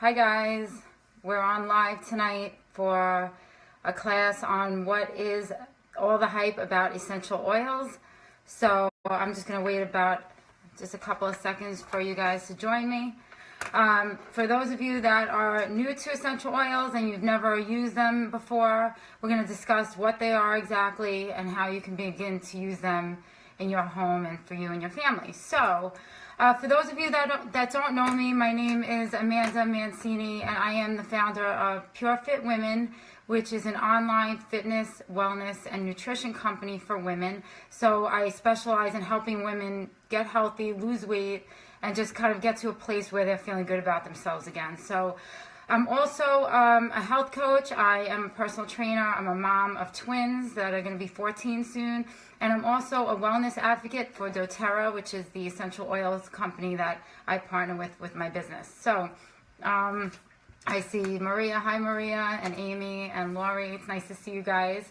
Hi guys, we're on live tonight for a class on what is all the hype about essential oils. So I'm just going to wait about just a couple of seconds for you guys to join me. For those of you that are new to essential oils and you've never used them before, we're going to discuss what they are exactly and how you can begin to use them in your home and for you and your family. So for those of you that don't know me, my name is Amanda Mancini, and I am the founder of Pure Fit Women, which is an online fitness, wellness, and nutrition company for women. So I specialize in helping women get healthy, lose weight, and just kind of get to a place where they're feeling good about themselves again. So I'm also a health coach. I am a personal trainer. I'm a mom of twins that are going to be 14 soon. And I'm also a wellness advocate for doTERRA, which is the essential oils company that I partner with my business. So I see Maria. Hi, Maria, and Amy, and Lori. It's nice to see you guys.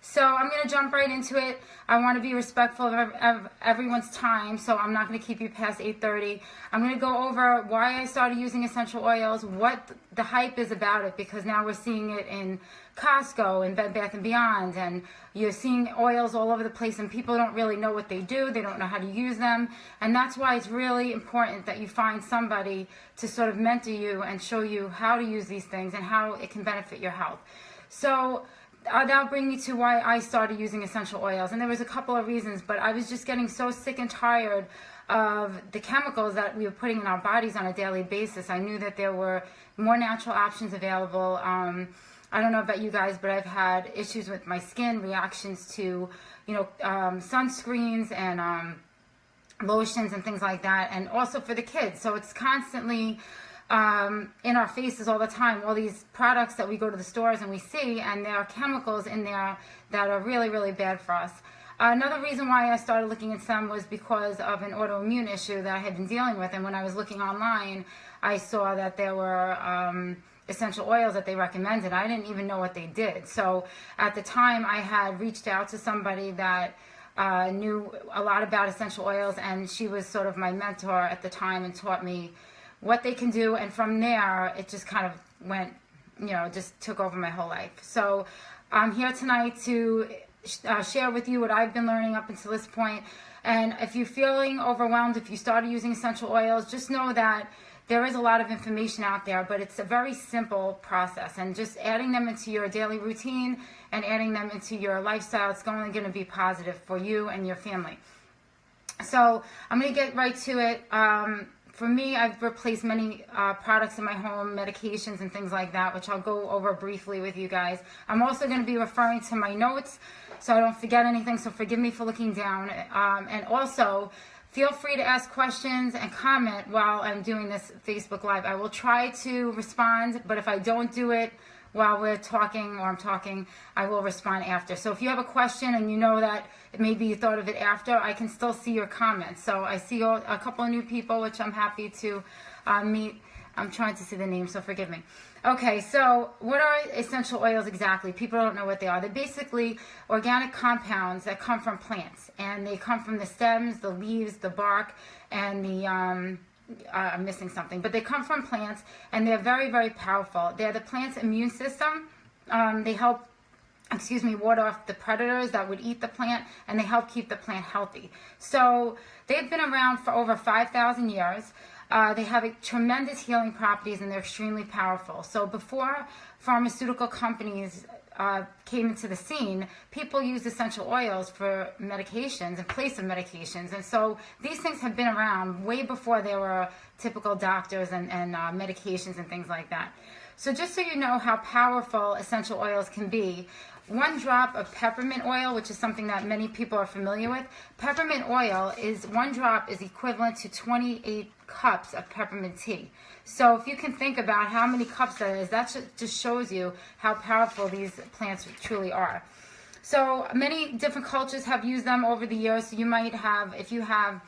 So I'm going to jump right into it. I want to be respectful of everyone's time, so I'm not going to keep you past 8:30. I'm going to go over why I started using essential oils, what the hype is about it, because now we're seeing it in Costco and Bed Bath & Beyond, and you're seeing oils all over the place, and people don't really know what they do. They don't know how to use them, and that's why it's really important that you find somebody to sort of mentor you and show you how to use these things and how it can benefit your health. So that'll bring me to why I started using essential oils. And there was a couple of reasons, but I was just getting so sick and tired of the chemicals that we were putting in our bodies on a daily basis. I knew that there were more natural options available. I don't know about you guys, but I've had issues with my skin, reactions to, sunscreens and lotions and things like that, and also for the kids. So it's constantly in our faces all the time, all these products that we go to the stores and we see, and there are chemicals in there that are really, really bad for us. Another reason why I started looking at some was because of an autoimmune issue that I had been dealing with, and when I was looking online, I saw that there were essential oils that they recommended. I didn't even know what they did. So at the time, I had reached out to somebody that knew a lot about essential oils, and she was sort of my mentor at the time and taught me what they can do, and from there it just kind of went, just took over my whole life. So I'm here tonight to share with you what I've been learning up until this point. And if you're feeling overwhelmed, if you started using essential oils, just know that there is a lot of information out there, but it's a very simple process, and just adding them into your daily routine and adding them into your lifestyle, it's only going to be positive for you and your family. So I'm going to get right to it. For me, I've replaced many products in my home, medications and things like that, which I'll go over briefly with you guys. I'm also going to be referring to my notes so I don't forget anything, so forgive me for looking down. And also, feel free to ask questions and comment while I'm doing this Facebook Live. I will try to respond, but if I don't do it while we're talking or I'm talking, I will respond after. So if you have a question and you know that maybe you thought of it after, I can still see your comments. So I see a couple of new people, which I'm happy to meet. I'm trying to see the names, so forgive me. Okay, so what are essential oils exactly? People don't know what they are. They're basically organic compounds that come from plants, and they come from the stems, the leaves, the bark, and the I'm missing something, but they come from plants, and they're very, very powerful. They're the plant's immune system. They help, ward off the predators that would eat the plant, and they help keep the plant healthy. So they've been around for over 5,000 years. They have tremendous healing properties, and they're extremely powerful. So before pharmaceutical companies came into the scene, people used essential oils for medications in place of medications. And so these things have been around way before there were typical doctors and medications and things like that. So just so you know how powerful essential oils can be, 1 drop of peppermint oil, which is something that many people are familiar with, peppermint oil is 1 drop is equivalent to 28 cups of peppermint tea. So if you can think about how many cups that is, that just shows you how powerful these plants truly are. So many different cultures have used them over the years. So you might have, if you have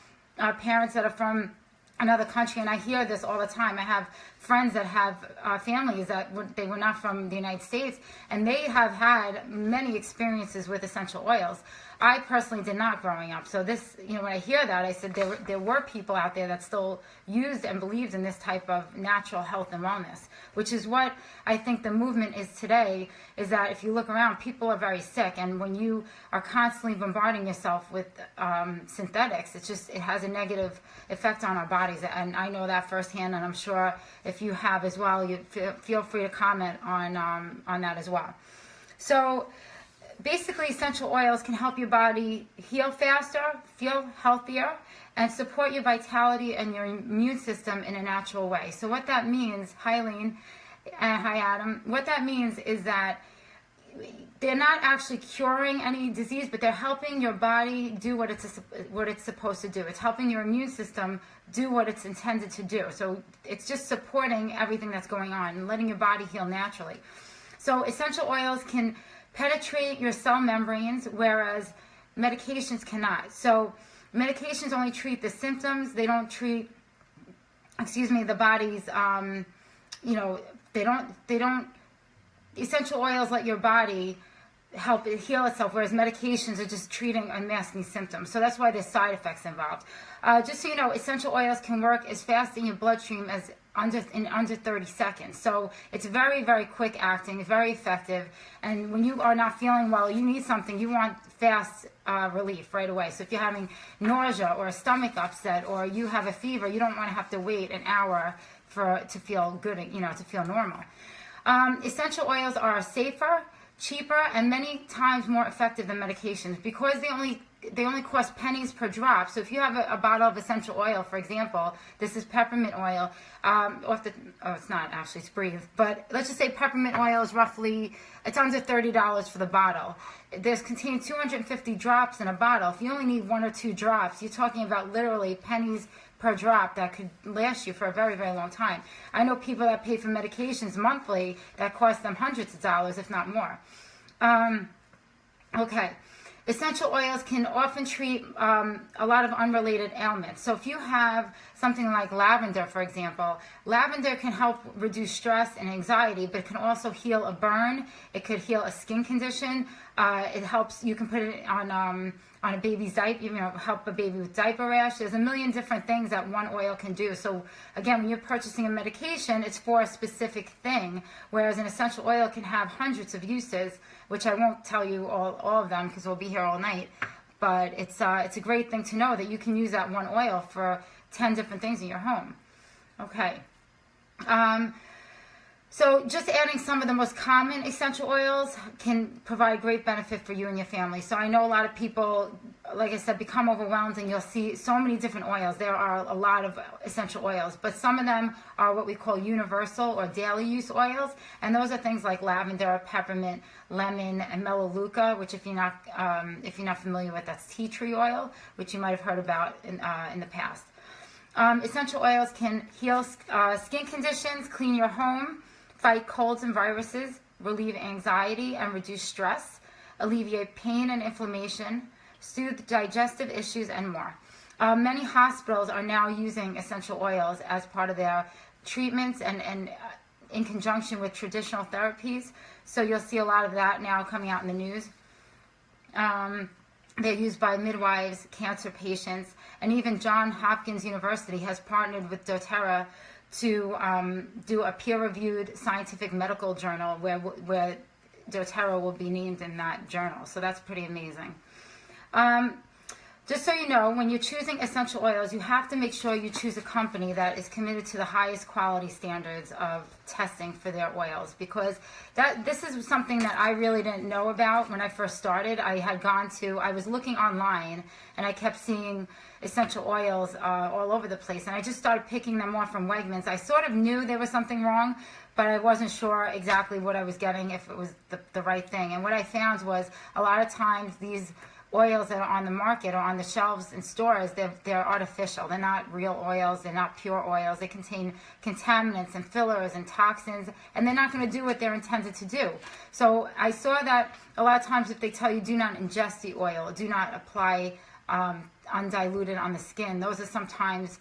parents that are from another country, and I hear this all the time. I have friends that have families that they were not from the United States, and they have had many experiences with essential oils. I personally did not growing up. So this, when I hear that, I said there were people out there that still used and believed in this type of natural health and wellness, which is what I think the movement is today, is that if you look around, people are very sick. And when you are constantly bombarding yourself with synthetics, it has a negative effect on our bodies. And I know that firsthand, and I'm sure if you have as well, you feel free to comment on that as well. So basically, essential oils can help your body heal faster, feel healthier, and support your vitality and your immune system in a natural way. So what that means, hi Eileen, and hi Adam, what that means is that they're not actually curing any disease, but they're helping your body do what it's supposed to do. It's helping your immune system do what it's intended to do. So it's just supporting everything that's going on and letting your body heal naturally. So essential oils can penetrate your cell membranes, whereas medications cannot. So medications only treat the symptoms. They don't treat, the body's, they don't, essential oils let your body help it heal itself, whereas medications are just treating and masking symptoms. So that's why there's side effects involved. Just so you know, essential oils can work as fast in your bloodstream as in under 30 seconds. So it's very, very quick acting, it's very effective. And when you are not feeling well, you need something, you want fast relief right away. So if you're having nausea or a stomach upset or you have a fever, you don't want to have to wait an hour to feel good, to feel normal. Essential oils are safer, cheaper, and many times more effective than medications because they only cost pennies per drop. So if you have a bottle of essential oil, for example, this is peppermint oil, it's not actually, it's Breathe, but let's just say peppermint oil is it's under $30 for the bottle. There's contained 250 drops in a bottle. If you only need 1 or 2 drops, you're talking about literally pennies per drop that could last you for a very, very long time. I know people that pay for medications monthly that cost them hundreds of dollars, if not more. Okay. Essential oils can often treat a lot of unrelated ailments. So if you have something like lavender, for example, lavender can help reduce stress and anxiety, but it can also heal a burn. It could heal a skin condition. It helps, you can put it on a baby's diaper, help a baby with diaper rash. There's a million different things that one oil can do. So again, when you're purchasing a medication, it's for a specific thing, whereas an essential oil can have hundreds of uses, which I won't tell you all of them because we'll be here all night. But it's a great thing to know that you can use that one oil for 10 different things in your home. Okay. So just adding some of the most common essential oils can provide great benefit for you and your family. So I know a lot of people, like I said, become overwhelmed and you'll see so many different oils. There are a lot of essential oils, but some of them are what we call universal or daily use oils. And those are things like lavender, peppermint, lemon, and melaleuca, which if you're not familiar with, that's tea tree oil, which you might have heard about in the past. Essential oils can heal skin conditions, clean your home, fight colds and viruses, relieve anxiety and reduce stress, alleviate pain and inflammation, soothe digestive issues, and more. Many hospitals are now using essential oils as part of their treatments and in conjunction with traditional therapies. So you'll see a lot of that now coming out in the news. They're used by midwives, cancer patients, and even Johns Hopkins University has partnered with doTERRA to do a peer-reviewed scientific medical journal where doTERRA will be named in that journal. So that's pretty amazing. Just so you know, when you're choosing essential oils, you have to make sure you choose a company that is committed to the highest quality standards of testing for their oils, because this is something that I really didn't know about when I first started. I was looking online and I kept seeing essential oils all over the place, and I just started picking them off from Wegmans. I sort of knew there was something wrong, but I wasn't sure exactly what I was getting, if it was the right thing. And what I found was a lot of times these oils that are on the market or on the shelves in stores, they're artificial. They're not real oils. They're not pure oils. They contain contaminants and fillers and toxins, and they're not going to do what they're intended to do. So I saw that a lot of times if they tell you do not ingest the oil, do not apply undiluted on the skin, those are sometimes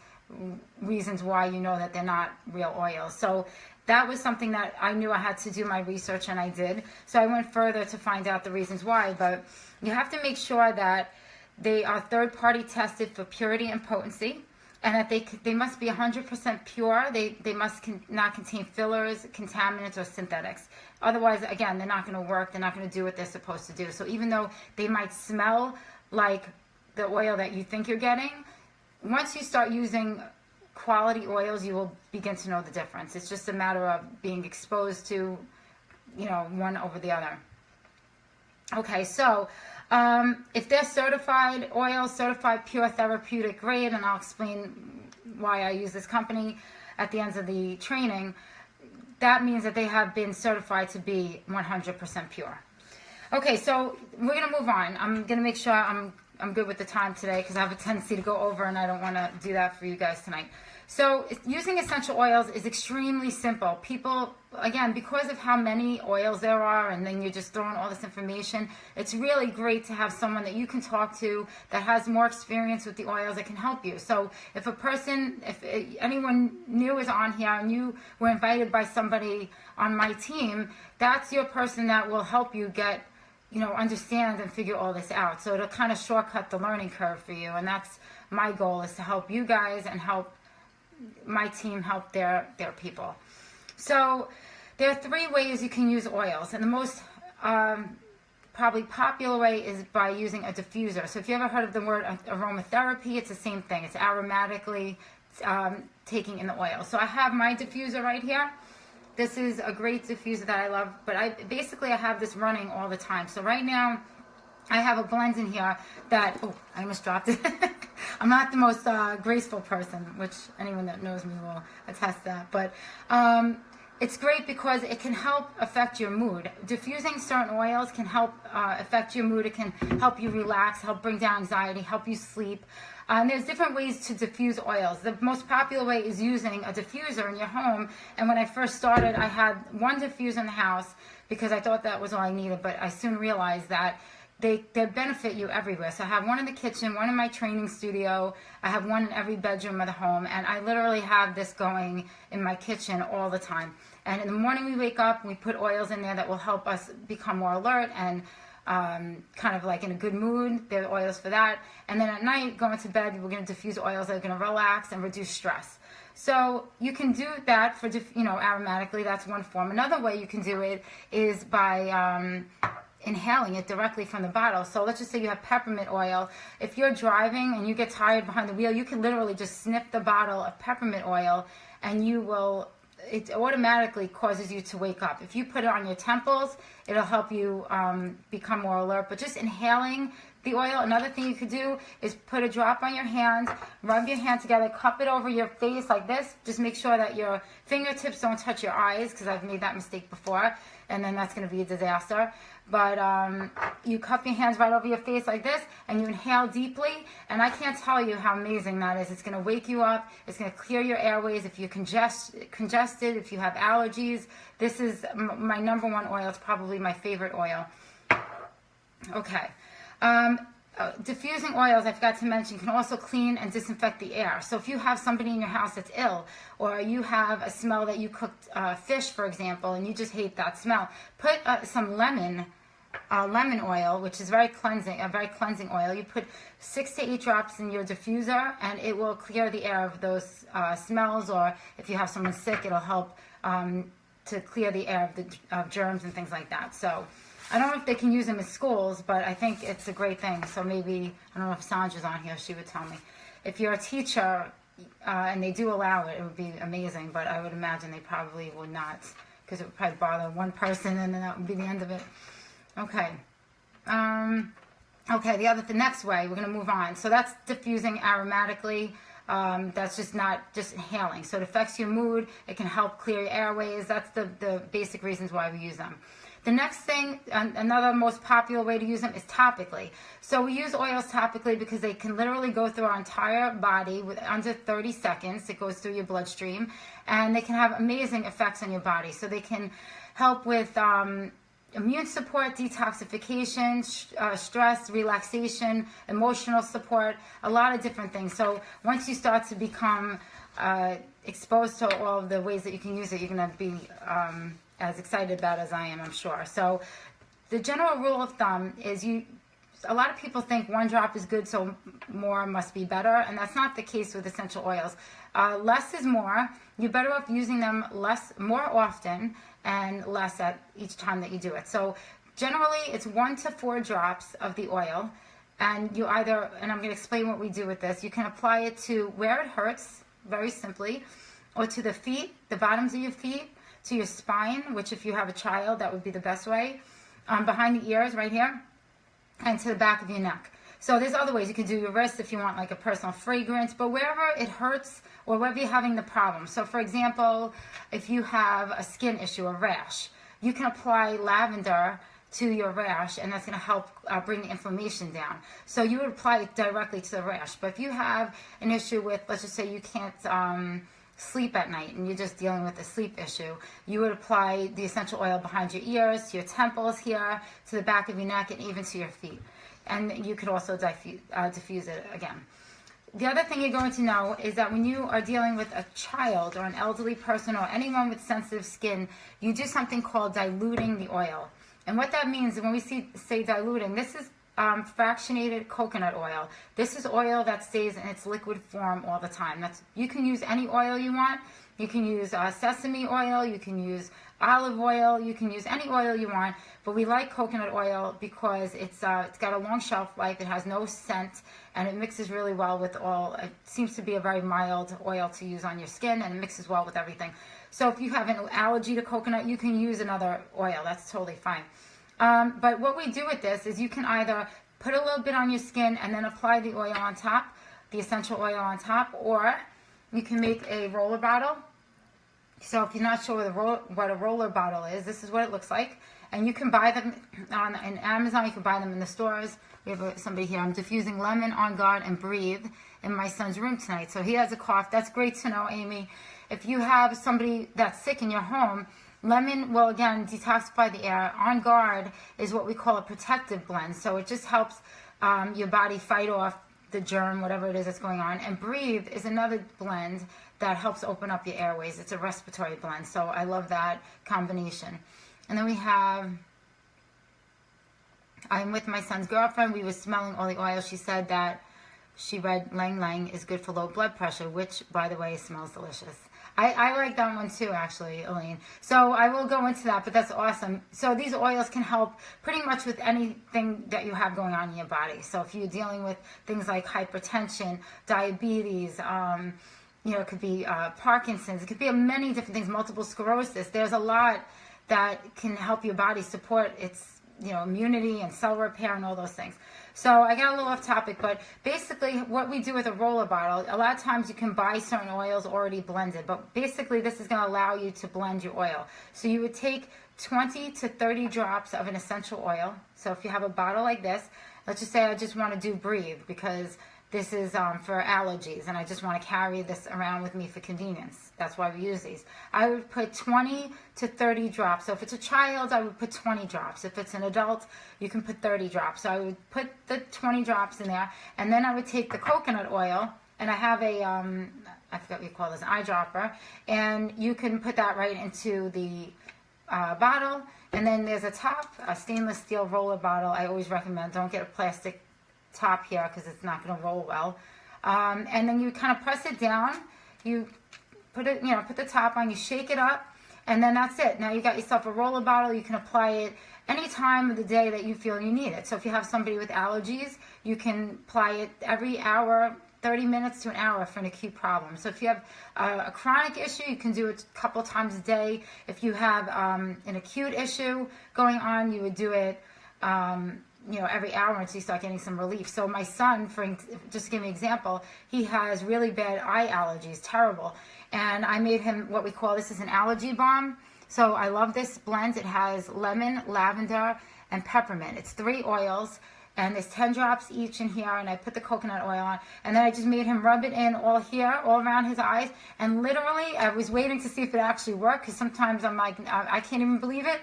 reasons why you know that they're not real oils. So that was something that I knew I had to do my research, and I did. So I went further to find out the reasons why. But you have to make sure that they are third-party tested for purity and potency, and that they must be 100% pure. They must not contain fillers, contaminants, or synthetics. Otherwise, again, they're not going to work. They're not going to do what they're supposed to do. So even though they might smell like the oil that you think you're getting, once you start using quality oils, you will begin to know the difference. It's just a matter of being exposed to, one over the other. Okay, so if they're certified oils, certified pure therapeutic grade, and I'll explain why I use this company at the end of the training, that means that they have been certified to be 100% pure. Okay, so we're going to move on. I'm going to make sure I'm good with the time today because I have a tendency to go over, and I don't want to do that for you guys tonight. So using essential oils is extremely simple. People, again, because of how many oils there are, and then you're just throwing all this information, it's really great to have someone that you can talk to that has more experience with the oils that can help you. So if anyone new is on here and you were invited by somebody on my team, that's your person that will help you get, understand and figure all this out. So it'll kind of shortcut the learning curve for you. And that's my goal, is to help you guys and help my team help their people. So there are 3 ways you can use oils. And the most probably popular way is by using a diffuser. So if you ever heard of the word aromatherapy, it's the same thing. It's aromatically taking in the oil. So I have my diffuser right here. This is a great diffuser that I love, but I have this running all the time. So right now, I have a blend in here that, I almost dropped it. I'm not the most graceful person, which anyone that knows me will attest that. But it's great because it can help affect your mood. Diffusing certain oils can help affect your mood. It can help you relax, help bring down anxiety, help you sleep. And there's different ways to diffuse oils. The most popular way is using a diffuser in your home. And when I first started, I had one diffuser in the house because I thought that was all I needed. But I soon realized that they benefit you everywhere. So I have one in the kitchen, one in my training studio. I have one in every bedroom of the home. And I literally have this going in my kitchen all the time. And in the morning we wake up, we put oils in there that will help us become more alert and kind of like in a good mood. There are oils for that. And then at night, going to bed, we're going to diffuse oils that are going to relax and reduce stress. So you can do that for, aromatically. That's one form. Another way you can do it is by inhaling it directly from the bottle. So let's just say you have peppermint oil. If you're driving and you get tired behind the wheel, you can literally just snip the bottle of peppermint oil, and it automatically causes you to wake up. If you put it on your temples, it'll help you become more alert. But just inhaling the oil, another thing you could do is put a drop on your hand, rub your hand together, cup it over your face like this. Just make sure that your fingertips don't touch your eyes, because I've made that mistake before, and then that's going to be a disaster. But you cup your hands right over your face like this, and you inhale deeply, and I can't tell you how amazing that is. It's going to wake you up. It's going to clear your airways. If you're congested, if you have allergies, this is my number one oil. It's probably my favorite oil. Okay. Diffusing oils, I forgot to mention, can also clean and disinfect the air. So if you have somebody in your house that's ill, or you have a smell that you cooked fish, for example, and you just hate that smell, put some lemon oil, which is a very cleansing oil. You put 6 to 8 drops in your diffuser, and it will clear the air of those smells. Or if you have someone sick, it'll help to clear the air of germs and things like that. So I don't know if they can use them in schools, but I think it's a great thing. So maybe, I don't know if Sandra's on here, she would tell me. If you're a teacher and they do allow it, it would be amazing, but I would imagine they probably would not, because it would probably bother one person, and then that would be the end of it. Okay. The next way, we're going to move on. So that's diffusing aromatically. That's just not just inhaling. So it affects your mood. It can help clear your airways. That's the basic reasons why we use them. The next thing, another most popular way to use them is topically. So we use oils topically because they can literally go through our entire body with under 30 seconds. It goes through your bloodstream, and they can have amazing effects on your body. So they can help with immune support, detoxification, stress, relaxation, emotional support, a lot of different things. So once you start to become exposed to all of the ways that you can use it, you're going to be as excited about it as I am, I'm sure. So the general rule of thumb is a lot of people think one drop is good, so more must be better, and that's not the case with essential oils. Less is more. You're better off using them more often and less at each time that you do it. So generally, it's 1 to 4 drops of the oil, and you either, and I'm going to explain what we do with this, you can apply it to where it hurts, very simply, or to the feet, the bottoms of your feet, to your spine, which if you have a child, that would be the best way, behind the ears right here, and to the back of your neck. So there's other ways. You can do your wrists if you want like a personal fragrance, but wherever it hurts or wherever you're having the problem. So for example, if you have a skin issue, a rash, you can apply lavender to your rash, and that's going to help bring the inflammation down. So you would apply it directly to the rash. But if you have an issue with, let's just say you can't sleep at night and you're just dealing with a sleep issue, you would apply the essential oil behind your ears, to your temples here, to the back of your neck, and even to your feet. And you could also diffuse it again. The other thing you're going to know is that when you are dealing with a child or an elderly person or anyone with sensitive skin, you do something called diluting the oil. And what that means, when we say diluting, this is fractionated coconut oil. This is oil that stays in its liquid form all the time. You can use any oil you want. You can use sesame oil, you can use olive oil, you can use any oil you want, but we like coconut oil because it's got a long shelf life, it has no scent, and it mixes really well with all. It seems to be a very mild oil to use on your skin, and it mixes well with everything. So if you have an allergy to coconut, you can use another oil, that's totally fine. But what we do with this is you can either put a little bit on your skin and then apply the oil on top, the essential oil on top, or you can make a roller bottle. So if you're not sure what a roller bottle is, this is what it looks like. And you can buy them on Amazon, you can buy them in the stores. We have somebody here. I'm diffusing Lemon, On Guard, and Breathe in my son's room tonight. So he has a cough. That's great to know, Amy. If you have somebody that's sick in your home, Lemon will, again, detoxify the air. On Guard is what we call a protective blend. So it just helps your body fight off the germ, whatever it is that's going on. And Breathe is another blend that helps open up your airways. It's a respiratory blend, so I love that combination. And then we have, I'm with my son's girlfriend. We were smelling all the oil. She said that she read Lang Lang is good for low blood pressure, which, by the way, smells delicious. I like that one too, actually, Elaine. So I will go into that, but that's awesome. So these oils can help pretty much with anything that you have going on in your body. So if you're dealing with things like hypertension, diabetes, it could be Parkinson's, it could be many different things, multiple sclerosis. There's a lot that can help your body support its immunity and cell repair and all those things. So I got a little off topic, but basically what we do with a roller bottle, a lot of times you can buy certain oils already blended, but basically this is going to allow you to blend your oil. So you would take 20 to 30 drops of an essential oil. So if you have a bottle like this, let's just say I just want to do Breathe because this is for allergies, and I just want to carry this around with me for convenience. That's why we use these. I would put 20 to 30 drops. So if it's a child, I would put 20 drops. If it's an adult, you can put 30 drops. So I would put the 20 drops in there, and then I would take the coconut oil, and I have a, I forgot what you call this, an eyedropper, and you can put that right into the bottle. And then there's a top, a stainless steel roller bottle. I always recommend, don't get a plastic top here because it's not going to roll well. And then you kind of press it down, you put it, put the top on, you shake it up, and then that's it. Now you got yourself a roller bottle. You can apply it any time of the day that you feel you need it. So if you have somebody with allergies, you can apply it every hour, 30 minutes to an hour for an acute problem. So if you have a chronic issue, you can do it a couple times a day. If you have an acute issue going on, you would do it every hour until you start getting some relief. So my son, just to give me an example, he has really bad eye allergies, terrible. And I made him what we call, this is an allergy balm. So I love this blend. It has lemon, lavender, and peppermint. It's 3 oils, and there's 10 drops each in here, and I put the coconut oil on. And then I just made him rub it in all here, all around his eyes. And literally, I was waiting to see if it actually worked, because sometimes I'm like, I can't even believe it.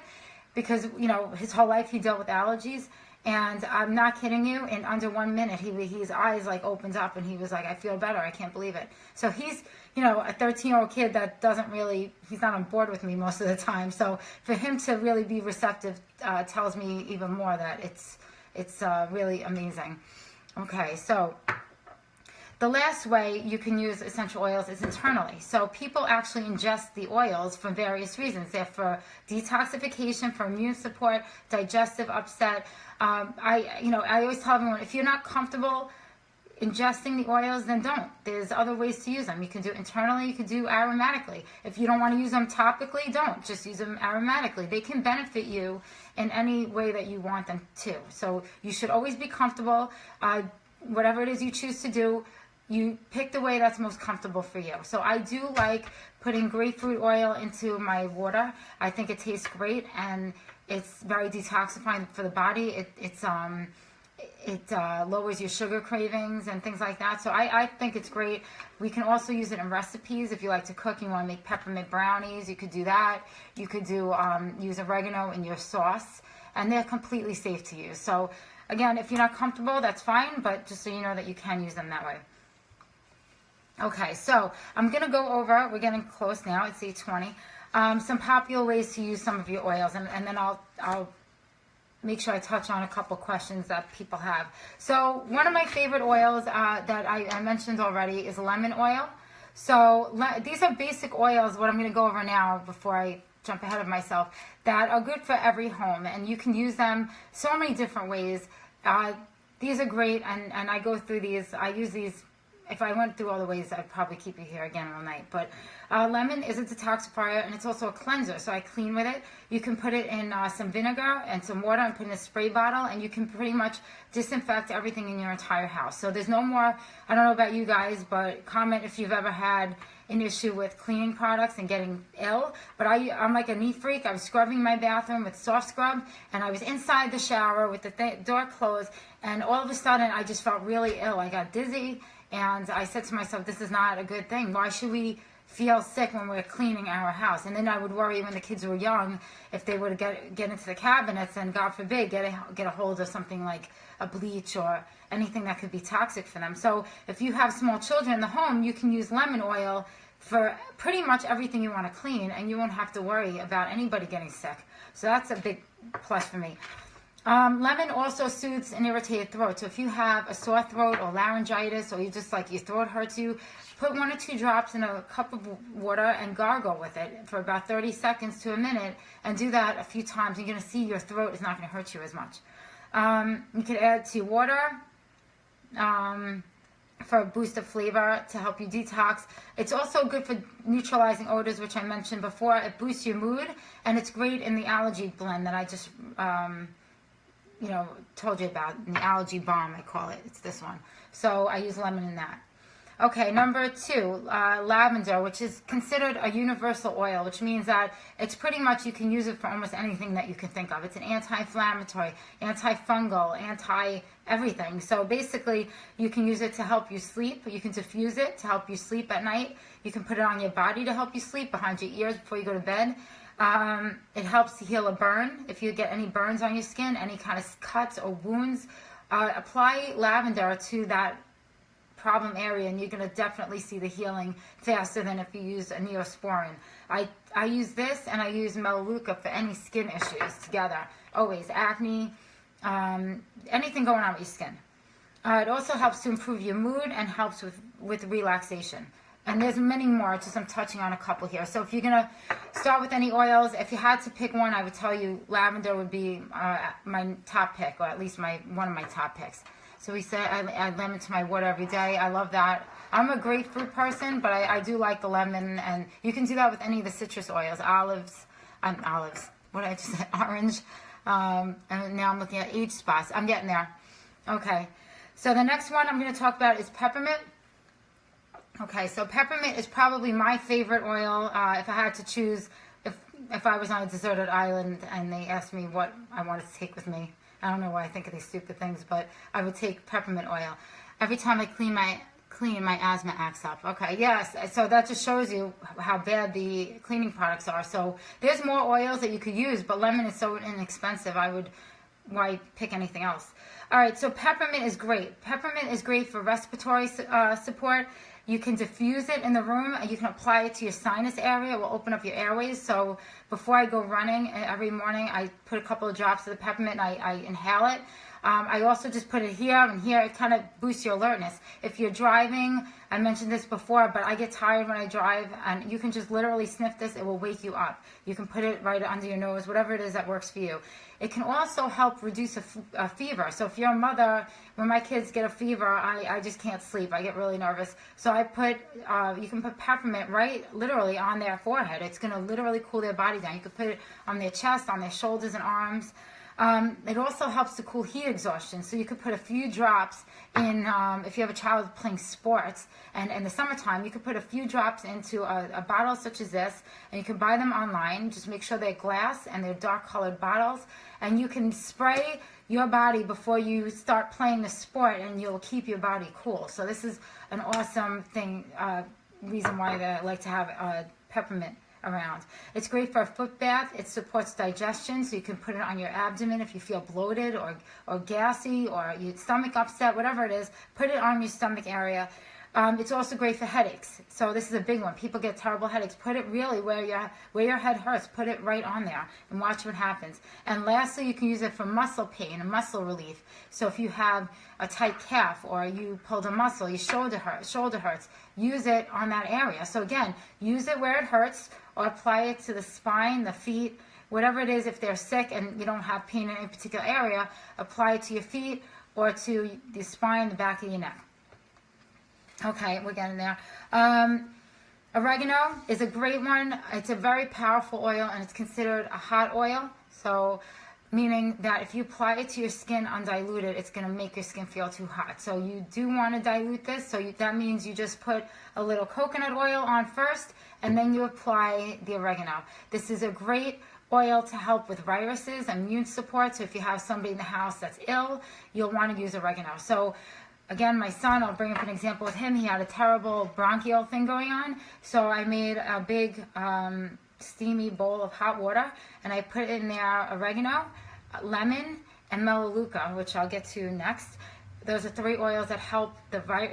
because, you know, his whole life he dealt with allergies. And I'm not kidding you, in under 1 minute, his eyes like opened up and he was like, I feel better. I can't believe it. So he's, you know, a 13-year-old kid that doesn't really, he's not on board with me most of the time. So for him to really be receptive tells me even more that it's really amazing. Okay, so the last way you can use essential oils is internally. So people actually ingest the oils for various reasons. They're for detoxification, for immune support, digestive upset. I always tell everyone, if you're not comfortable ingesting the oils, then don't. There's other ways to use them. You can do internally, you can do aromatically. If you don't want to use them topically, don't. Just use them aromatically. They can benefit you in any way that you want them to. So you should always be comfortable. Whatever it is you choose to do, you pick the way that's most comfortable for you. So I do like putting grapefruit oil into my water. I think it tastes great and it's very detoxifying for the body. It lowers your sugar cravings and things like that. So I think it's great. We can also use it in recipes. If you like to cook, you want to make peppermint brownies, you could do that. You could do use oregano in your sauce, and they're completely safe to use. So again, if you're not comfortable, that's fine, but just so you know that you can use them that way. Okay, so I'm going to go over, we're getting close now, it's 8:20, some popular ways to use some of your oils, and then I'll make sure I touch on a couple questions that people have. So one of my favorite oils that I mentioned already is lemon oil. So these are basic oils, what I'm going to go over now before I jump ahead of myself, that are good for every home, and you can use them so many different ways. These are great, and I go through these, I use these. If I went through all the ways, I'd probably keep you here again all night. But lemon is a detoxifier, and it's also a cleanser, so I clean with it. You can put it in some vinegar and some water and put in a spray bottle, and you can pretty much disinfect everything in your entire house. So there's no more, I don't know about you guys, but comment if you've ever had an issue with cleaning products and getting ill. But I'm like a neat freak. I was scrubbing my bathroom with soft scrub, and I was inside the shower with the door closed, and all of a sudden I just felt really ill. I got dizzy. And I said to myself, this is not a good thing. Why should we feel sick when we're cleaning our house? And then I would worry when the kids were young if they would get into the cabinets and, God forbid, get a hold of something like a bleach or anything that could be toxic for them. So if you have small children in the home, you can use lemon oil for pretty much everything you want to clean, and you won't have to worry about anybody getting sick. So that's a big plus for me. Lemon also soothes an irritated throat. So if you have a sore throat or laryngitis, or you just like your throat hurts you, put 1 or 2 drops in a cup of water and gargle with it for about 30 seconds to a minute, and do that a few times. You're going to see your throat is not going to hurt you as much. You can add to water for a boost of flavor to help you detox. It's also good for neutralizing odors, which I mentioned before. It boosts your mood, and it's great in the allergy blend that I just told you about, the allergy balm, I call it. It's this one. So I use lemon in that. Okay, number 2, lavender, which is considered a universal oil, which means that it's pretty much, you can use it for almost anything that you can think of. It's an anti-inflammatory, antifungal, anti-everything. So basically, you can use it to help you sleep. You can diffuse it to help you sleep at night. You can put it on your body to help you sleep, behind your ears before you go to bed. It helps to heal a burn. If you get any burns on your skin, any kind of cuts or wounds, apply lavender to that problem area, and you're going to definitely see the healing faster than if you use a Neosporin. I use this, and I use Melaleuca for any skin issues together. Always. Acne, anything going on with your skin. It also helps to improve your mood and helps with relaxation. And there's many more, just I'm touching on a couple here. So if you're going to start with any oils, if you had to pick one, I would tell you lavender would be my top pick, or at least one of my top picks. So we said I add lemon to my water every day. I love that. I'm a grapefruit person, but I do like the lemon, and you can do that with any of the citrus oils. Olives. What did I just say? Orange. And now I'm looking at age spots. I'm getting there. Okay. So the next one I'm going to talk about is peppermint. Okay, so peppermint is probably my favorite oil. If I had to choose, if I was on a deserted island and they asked me what I wanted to take with me, I don't know why I think of these stupid things, but I would take peppermint oil. Every time I clean my clean, my asthma acts up. Okay, yes. So that just shows you how bad the cleaning products are. So there's more oils that you could use, but lemon is so inexpensive. Why pick anything else? All right, so peppermint is great. Peppermint is great for respiratory support. You can diffuse it in the room, and you can apply it to your sinus area. It will open up your airways. So before I go running every morning, I put a couple of drops of the peppermint and I inhale it. I also just put it here and here. It kind of boosts your alertness. If you're driving, I mentioned this before, but I get tired when I drive, and you can just literally sniff this. It will wake you up. You can put it right under your nose, whatever it is that works for you. It can also help reduce a fever. So if you're a mother, when my kids get a fever, I just can't sleep. I get really nervous. So I put, you can put peppermint right literally on their forehead. It's going to literally cool their body down. You could put it on their chest, on their shoulders and arms. It also helps to cool heat exhaustion. So you could put a few drops in, if you have a child playing sports, and in the summertime, you could put a few drops into a bottle such as this, and you can buy them online. Just make sure they're glass and they're dark colored bottles, and you can spray your body before you start playing the sport, and you'll keep your body cool. So this is an awesome thing, reason why I like to have peppermint around. It's great for a foot bath. It supports digestion, so you can put it on your abdomen if you feel bloated or gassy or your stomach upset, whatever it is, put it on your stomach area. It's also great for headaches. So this is a big one. People get terrible headaches. Put it really where your head hurts. Put it right on there and watch what happens. And lastly, you can use it for muscle pain and muscle relief. So if you have a tight calf or you pulled a muscle, your shoulder hurts, use it on that area. So again, use it where it hurts or apply it to the spine, the feet, whatever it is. If they're sick and you don't have pain in any particular area, apply it to your feet or to the spine, the back of your neck. Okay, we're getting there. Oregano is a great one. It's a very powerful oil, and it's considered a hot oil. So, meaning that if you apply it to your skin undiluted, it's going to make your skin feel too hot. So you do want to dilute this. So that means you just put a little coconut oil on first, and then you apply the oregano. This is a great oil to help with viruses, immune support. So if you have somebody in the house that's ill, you'll want to use oregano. So again, my son, I'll bring up an example with him. He had a terrible bronchial thing going on. So I made a big steamy bowl of hot water, and I put in there oregano, lemon, and melaleuca, which I'll get to next. Those are 3 oils that help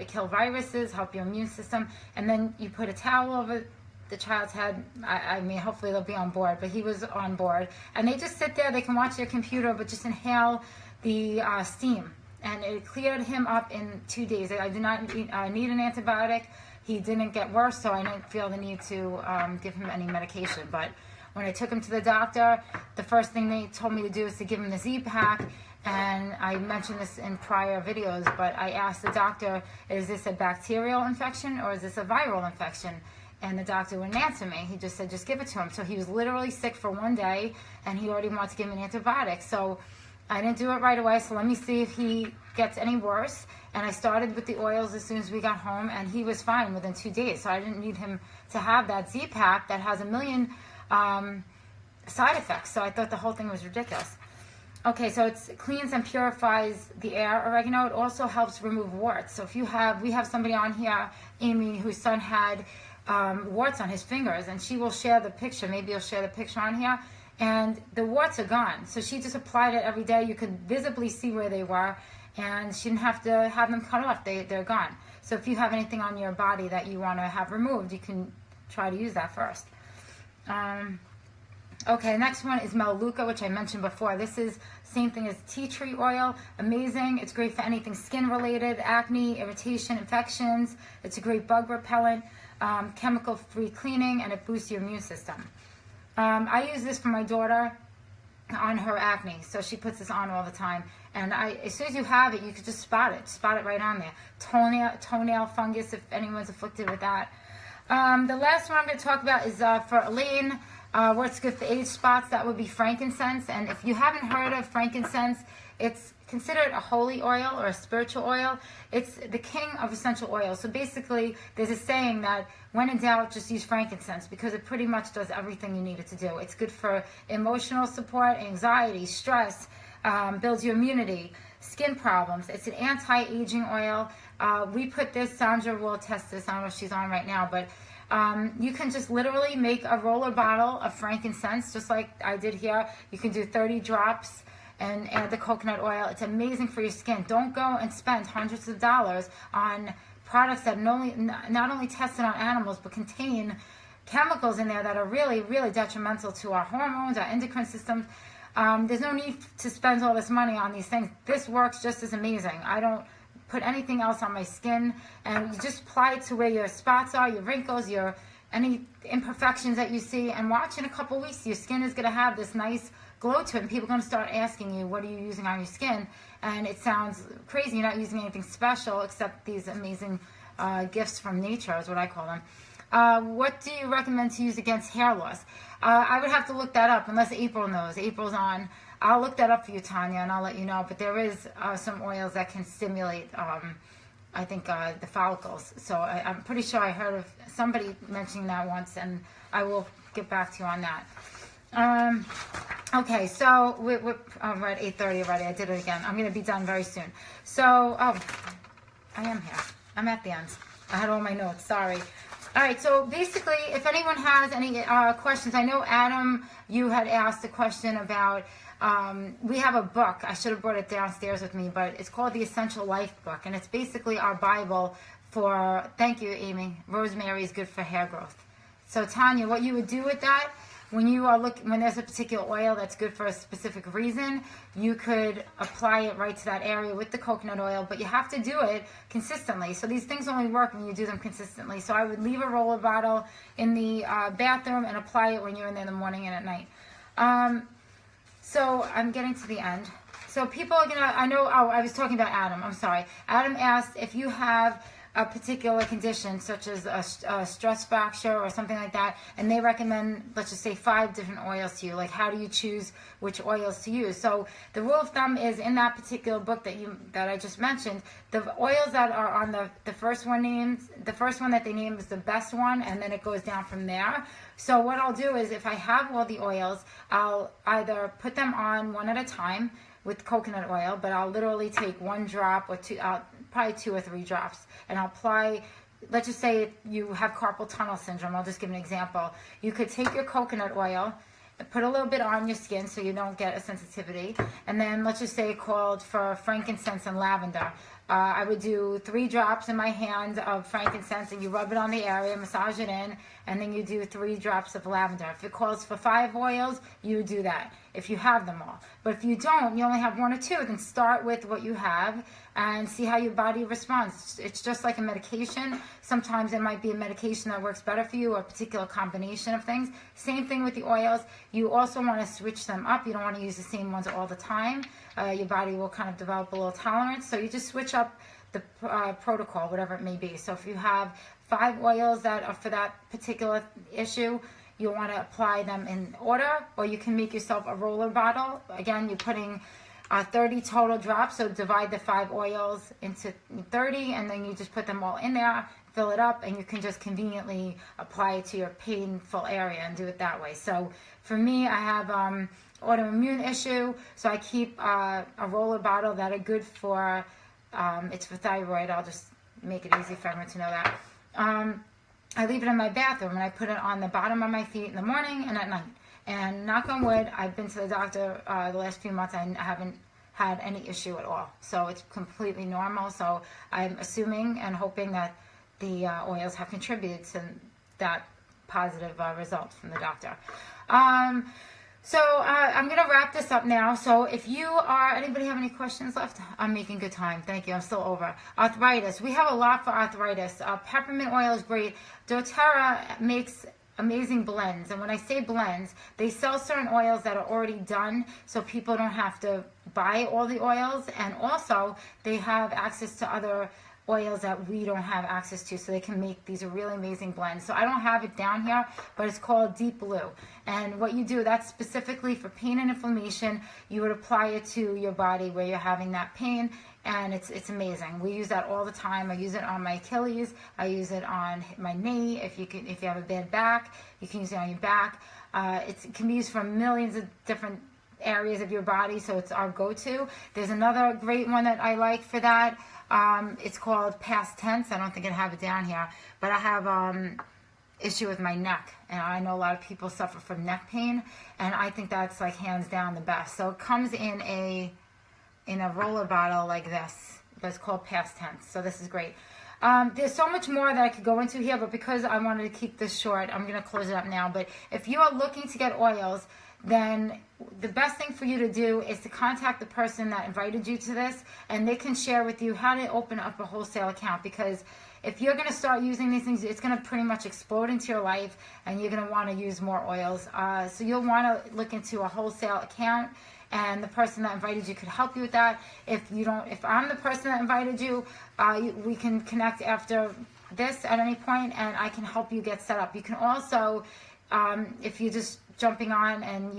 kill viruses, help your immune system. And then you put a towel over the child's head. I mean, hopefully they'll be on board, but he was on board. And they just sit there. They can watch their computer, but just inhale the steam. And it cleared him up in 2 days. I did not need an antibiotic. He didn't get worse, so I didn't feel the need to give him any medication. But when I took him to the doctor, the first thing they told me to do is to give him the Z-Pak. And I mentioned this in prior videos, but I asked the doctor, is this a bacterial infection or is this a viral infection? And the doctor wouldn't answer me. He just said, just give it to him. So he was literally sick for 1 day, and he already wanted to give me an antibiotic. So I didn't do it right away, so let me see if he gets any worse. And I started with the oils as soon as we got home, and he was fine within 2 days. So I didn't need him to have that Z-Pak that has a million side effects. So I thought the whole thing was ridiculous. Okay, so it cleans and purifies the air, oregano. It also helps remove warts. So if we have somebody on here, Amy, whose son had warts on his fingers, and she will share the picture. Maybe you'll share the picture on here. And the warts are gone. So she just applied it every day. You could visibly see where they were, and she didn't have to have them cut off. They're gone. So if you have anything on your body that you want to have removed, you can try to use that first. Okay, next one is melaleuca, which I mentioned before. This is same thing as tea tree oil. Amazing. It's great for anything skin related, acne, irritation, infections. It's a great bug repellent, chemical-free cleaning, and it boosts your immune system. I use this for my daughter on her acne, so she puts this on all the time. And as soon as you have it, you can just spot it right on there. Toenail fungus, if anyone's afflicted with that. The last one I'm going to talk about is for Elaine, what's good for age spots. That would be frankincense. And if you haven't heard of frankincense, it's considered a holy oil or a spiritual oil. It's the king of essential oils. So basically, there's a saying that when in doubt, just use frankincense, because it pretty much does everything you need it to do. It's good for emotional support, anxiety, stress, builds your immunity, skin problems. It's an anti-aging oil. We put this, Sandra will test this, I don't know if she's on right now, but you can just literally make a roller bottle of frankincense, just like I did here. You can do 30 drops and add the coconut oil. It's amazing for your skin. Don't go and spend hundreds of dollars on products that not only tested on animals, but contain chemicals in there that are really, really detrimental to our hormones, our endocrine systems. There's no need to spend all this money on these things. This works just as amazing. I don't put anything else on my skin, and you just apply it to where your spots are, your wrinkles, any imperfections that you see, and watch in a couple weeks, your skin is going to have this nice glow to it, and people are going to start asking you, what are you using on your skin? And it sounds crazy. You're not using anything special except these amazing gifts from nature, is what I call them. What do you recommend to use against hair loss? I would have to look that up, unless April knows. April's on. I'll look that up for you, Tanya, and I'll let you know. But there is some oils that can stimulate, I think, the follicles. So I'm pretty sure I heard of somebody mentioning that once, and I will get back to you on that. Okay, so we're at 8:30 already. I did it again. I'm going to be done very soon. So, I am here. I'm at the end. I had all my notes. Sorry. All right, so basically, if anyone has any questions, I know, Adam, you had asked a question about, we have a book. I should have brought it downstairs with me, but it's called the Essential Life Book, and it's basically our Bible for, thank you, Amy, rosemary is good for hair growth. So, Tanya, what you would do with that, when you are when there's a particular oil that's good for a specific reason, you could apply it right to that area with the coconut oil, but you have to do it consistently. So these things only work when you do them consistently. So I would leave a roller bottle in the bathroom and apply it when you're in there in the morning and at night. So I'm getting to the end. So people are I know, I was talking about Adam, I'm sorry. Adam asked if you have a particular condition, such as a stress fracture or something like that, and they recommend, let's just say, 5 different oils to you. Like, how do you choose which oils to use? So the rule of thumb is, in that particular book that I just mentioned, the oils that are on the first one that they name is the best one, and then it goes down from there. So what I'll do is, if I have all the oils, I'll either put them on one at a time with coconut oil, but I'll literally take 1 drop or 2, probably 2 or 3 drops, and I'll apply. Let's just say you have carpal tunnel syndrome. I'll just give an example. You could take your coconut oil, put a little bit on your skin so you don't get a sensitivity, and then let's just say called for frankincense and lavender. I would do 3 drops in my hand of frankincense, and you rub it on the area, massage it in, and then you do 3 drops of lavender. If it calls for 5 oils, you do that, if you have them all. But if you don't, you only have 1 or 2, then start with what you have and see how your body responds. It's just like a medication. Sometimes it might be a medication that works better for you, or a particular combination of things. Same thing with the oils. You also want to switch them up. You don't want to use the same ones all the time. Your body will kind of develop a little tolerance. So you just switch up the protocol, whatever it may be. So if you have 5 oils that are for that particular issue, you want to apply them in order, or you can make yourself a roller bottle. Again, you're putting 30 total drops, so divide the 5 oils into 30, and then you just put them all in there, fill it up, and you can just conveniently apply it to your painful area and do it that way. So for me, I have autoimmune issue, so I keep a roller bottle that are good for, it's for thyroid. I'll just make it easy for everyone to know that. I leave it in my bathroom, and I put it on the bottom of my feet in the morning and at night. And knock on wood, I've been to the doctor the last few months. I haven't had any issue at all. So it's completely normal. So I'm assuming and hoping that the oils have contributed to that positive result from the doctor. So I'm going to wrap this up now. So if you are, anybody have any questions left? I'm making good time. Thank you. I'm still over. Arthritis. We have a lot for arthritis. Peppermint oil is great. doTERRA makes amazing blends. And when I say blends, they sell certain oils that are already done, so people don't have to buy all the oils. And also, they have access to other oils that we don't have access to, so they can make these really amazing blends. So I don't have it down here, but it's called Deep Blue. And what you do, that's specifically for pain and inflammation. You would apply it to your body where you're having that pain, and it's amazing. We use that all the time. I use it on my Achilles. I use it on my knee. If you have a bad back, you can use it on your back. It can be used for millions of different areas of your body, so it's our go-to. There's another great one that I like for that. It's called Past Tense. I don't think I have it down here, but I have issue with my neck, and I know a lot of people suffer from neck pain, and I think that's like hands down the best. So it comes in a roller bottle like this, but it's called Past Tense. So this is great. There's so much more that I could go into here, but because I wanted to keep this short, I'm going to close it up now. But if you are looking to get oils, then the best thing for you to do is to contact the person that invited you to this, and they can share with you how to open up a wholesale account, because if you're going to start using these things, it's going to pretty much explode into your life, and you're going to want to use more oils. So you'll want to look into a wholesale account, and the person that invited you could help you with that. If I'm the person that invited you, we can connect after this at any point, and I can help you get set up. You can also, if you're just jumping on and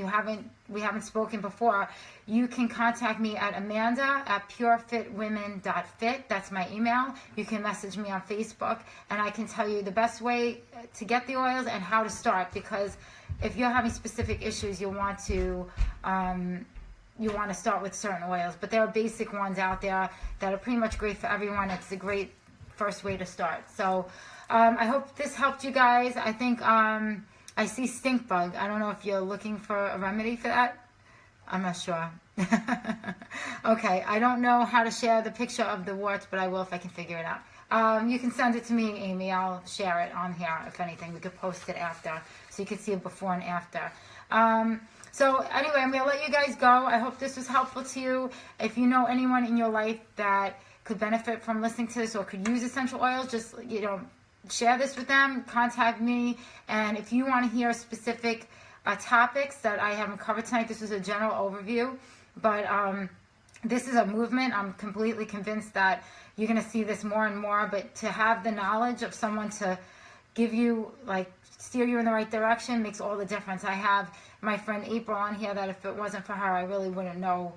we haven't spoken before, you can contact me at amanda@purefitwomen.fit. That's my email. You can message me on Facebook, and I can tell you the best way to get the oils and how to start, because if you're having specific issues, you want to start with certain oils, but there are basic ones out there that are pretty much great for everyone. It's a great first way to start. So I hope this helped you guys. I think I see stink bug. I don't know if you're looking for a remedy for that. I'm not sure. Okay, I don't know how to share the picture of the warts, but I will if I can figure it out. You can send it to me, Amy. I'll share it on here. If anything, we could post it after, so you can see it before and after. So anyway, I'm going to let you guys go. I hope this was helpful to you. If you know anyone in your life that could benefit from listening to this or could use essential oils, just, share this with them, contact me. And if you want to hear specific topics that I haven't covered tonight, this was a general overview, but this is a movement. I'm completely convinced that you're going to see this more and more, but to have the knowledge of someone to give you, steer you in the right direction makes all the difference. I have my friend April on here that if it wasn't for her, I really wouldn't know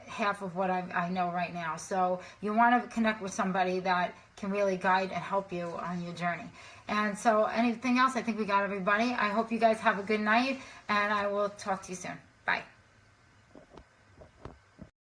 half of what I know right now. So you want to connect with somebody that can really guide and help you on your journey. And so anything else, I think we got everybody. I hope you guys have a good night, and I will talk to you soon.